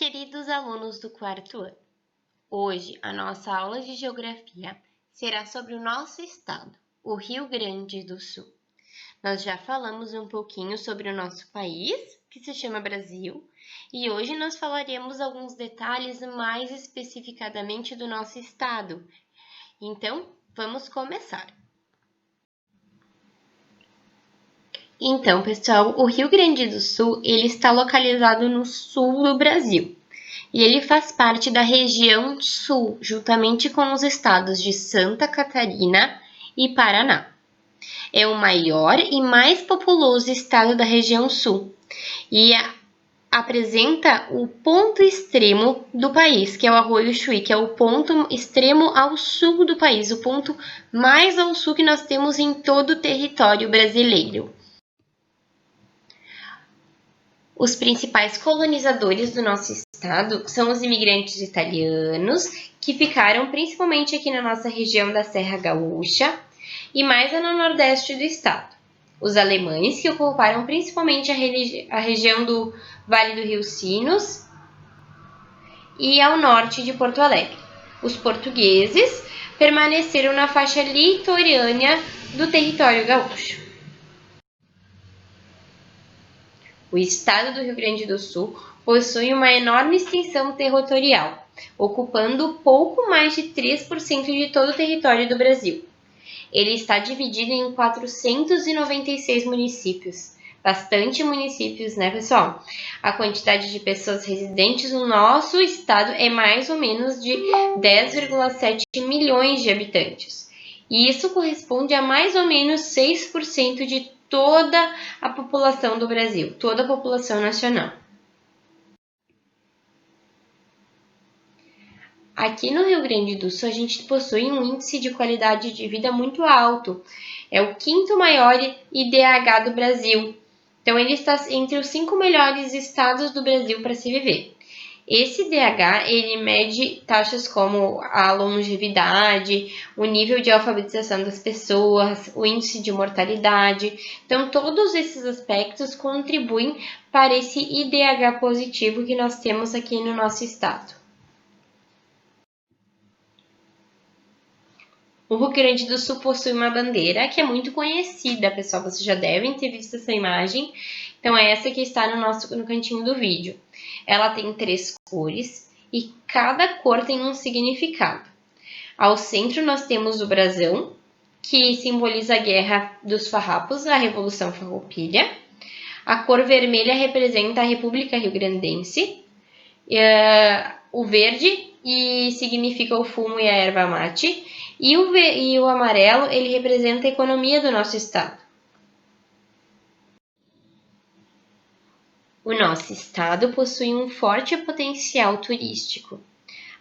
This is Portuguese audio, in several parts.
Queridos alunos do quarto ano, hoje a nossa aula de geografia será sobre o nosso estado, o Rio Grande do Sul. Nós já falamos um pouquinho sobre o nosso país, que se chama Brasil, e hoje nós falaremos alguns detalhes mais especificadamente do nosso estado. Então, vamos começar. Então, pessoal, o Rio Grande do Sul, ele está localizado no sul do Brasil. E ele faz parte da região sul, juntamente com os estados de Santa Catarina e Paraná. É o maior e mais populoso estado da região sul e apresenta o ponto extremo do país, que é o Arroio Chuí, que é o ponto extremo ao sul do país, o ponto mais ao sul que nós temos em todo o território brasileiro. Os principais colonizadores do nosso estado são os imigrantes italianos, que ficaram principalmente aqui na nossa região da Serra Gaúcha e mais no nordeste do estado. Os alemães, que ocuparam principalmente a região do Vale do Rio Sinos e ao norte de Porto Alegre. Os portugueses permaneceram na faixa litorânea do território gaúcho. O estado do Rio Grande do Sul possui uma enorme extensão territorial, ocupando pouco mais de 3% de todo o território do Brasil. Ele está dividido em 496 municípios. Bastante municípios, né, pessoal? A quantidade de pessoas residentes no nosso estado é mais ou menos de 10,7 milhões de habitantes. E isso corresponde a mais ou menos 6% de toda a população do Brasil, toda a população nacional. Aqui no Rio Grande do Sul, a gente possui um índice de qualidade de vida muito alto. É o quinto maior IDH do Brasil. Então, ele está entre os 5 melhores estados do Brasil para se viver. Esse IDH, ele mede taxas como a longevidade, o nível de alfabetização das pessoas, o índice de mortalidade. Então, todos esses aspectos contribuem para esse IDH positivo que nós temos aqui no nosso estado. O Rio Grande do Sul possui uma bandeira que é muito conhecida, pessoal, vocês já devem ter visto essa imagem. Então, é essa que está no cantinho do vídeo. Ela tem 3 cores e cada cor tem um significado. Ao centro nós temos o brasão, que simboliza a Guerra dos Farrapos, a Revolução Farroupilha. A cor vermelha representa a República Rio-Grandense. O verde significa o fumo e a erva mate. E o amarelo, ele representa a economia do nosso estado. O nosso estado possui um forte potencial turístico.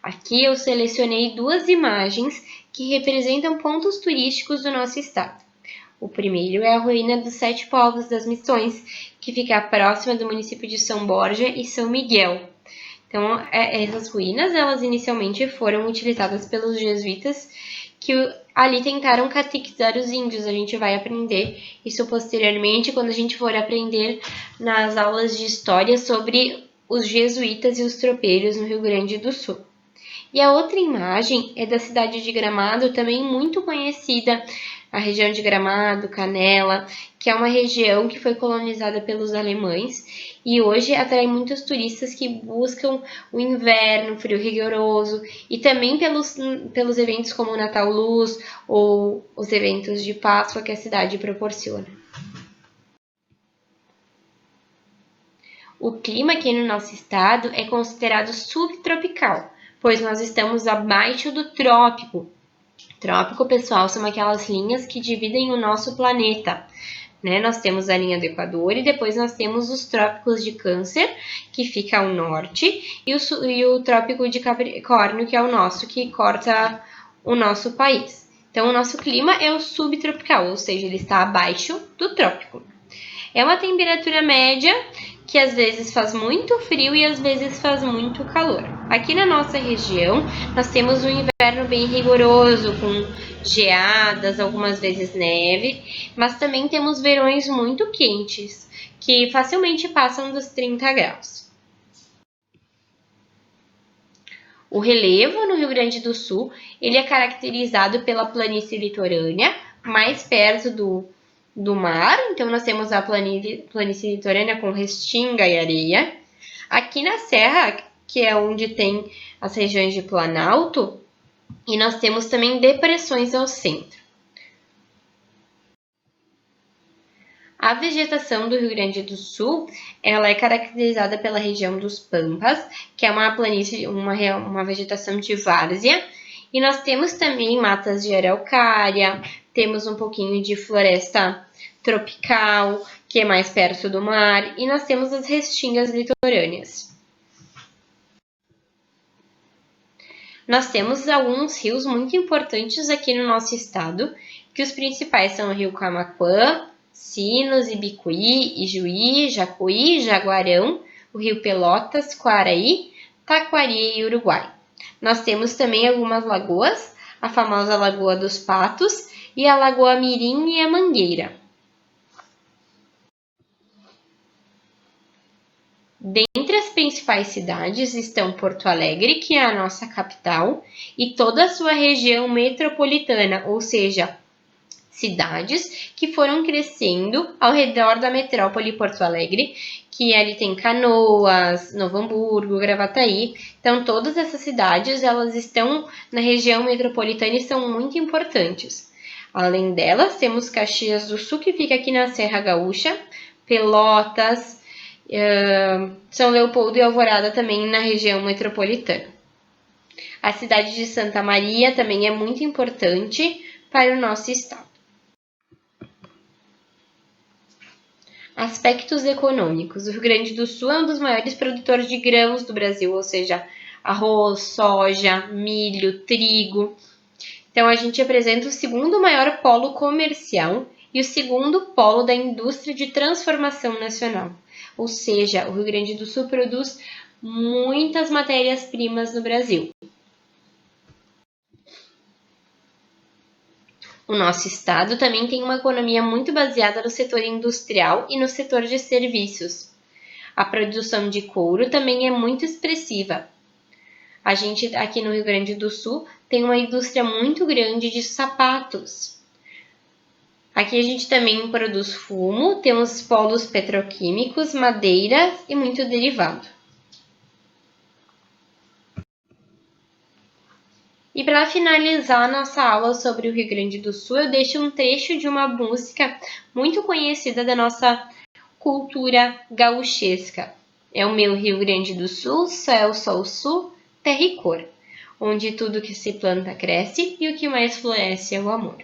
Aqui eu selecionei 2 imagens que representam pontos turísticos do nosso estado. O primeiro é a ruína dos 7 povos das Missões, que fica próxima do município de São Borja e São Miguel. Então, essas ruínas, elas inicialmente foram utilizadas pelos jesuítas, que ali tentaram catequizar os índios. A gente vai aprender isso posteriormente, quando a gente for aprender nas aulas de história sobre os jesuítas e os tropeiros no Rio Grande do Sul. E a outra imagem é da cidade de Gramado, também muito conhecida, a região de Gramado, Canela, que é uma região que foi colonizada pelos alemães e hoje atrai muitos turistas que buscam o inverno, frio rigoroso, e também pelos eventos como o Natal Luz ou os eventos de Páscoa que a cidade proporciona. O clima aqui no nosso estado é considerado subtropical, pois nós estamos abaixo do trópico. Trópico, pessoal, são aquelas linhas que dividem o nosso planeta, né? Nós temos a linha do Equador e depois nós temos os trópicos de Câncer, que fica ao norte, e o trópico de Capricórnio, que é o nosso, que corta o nosso país. Então, o nosso clima é o subtropical, ou seja, ele está abaixo do trópico. É uma temperatura média que às vezes faz muito frio e às vezes faz muito calor. Aqui na nossa região, nós temos um inverno bem rigoroso, com geadas, algumas vezes neve, mas também temos verões muito quentes, que facilmente passam dos 30 graus. O relevo no Rio Grande do Sul, ele é caracterizado pela planície litorânea, mais perto do mar. Então, nós temos a planície litorânea com restinga e areia. Aqui na Serra, que é onde tem as regiões de Planalto, e nós temos também depressões ao centro. A vegetação do Rio Grande do Sul, ela é caracterizada pela região dos Pampas, que é uma planície, uma vegetação de várzea, e nós temos também matas de araucária, temos um pouquinho de floresta tropical, que é mais perto do mar, e nós temos as restingas litorâneas. Nós temos alguns rios muito importantes aqui no nosso estado, que os principais são o Rio Camaquã, Sinos, Ibicuí, Ijuí, Jacuí, Jaguarão, o Rio Pelotas, Quaraí, Taquari e Uruguai. Nós temos também algumas lagoas, a famosa Lagoa dos Patos e a Lagoa Mirim e a Mangueira. Dentre as principais cidades estão Porto Alegre, que é a nossa capital, e toda a sua região metropolitana, ou seja, cidades que foram crescendo ao redor da metrópole Porto Alegre, que ali tem Canoas, Novo Hamburgo, Gravataí. Então, todas essas cidades, elas estão na região metropolitana e são muito importantes. Além delas, temos Caxias do Sul, que fica aqui na Serra Gaúcha, Pelotas, São Leopoldo e Alvorada também na região metropolitana. A cidade de Santa Maria também é muito importante para o nosso estado. Aspectos econômicos. O Rio Grande do Sul é um dos maiores produtores de grãos do Brasil, ou seja, arroz, soja, milho, trigo. Então, a gente apresenta o segundo maior polo comercial e o segundo polo da indústria de transformação nacional. Ou seja, o Rio Grande do Sul produz muitas matérias-primas no Brasil. O nosso estado também tem uma economia muito baseada no setor industrial e no setor de serviços. A produção de couro também é muito expressiva. A gente aqui no Rio Grande do Sul tem uma indústria muito grande de sapatos. Aqui a gente também produz fumo, temos polos petroquímicos, madeira e muito derivado. E para finalizar nossa aula sobre o Rio Grande do Sul, eu deixo um trecho de uma música muito conhecida da nossa cultura gauchesca. É o meu Rio Grande do Sul, céu, sol, sul, terra e cor, onde tudo que se planta cresce e o que mais floresce é o amor.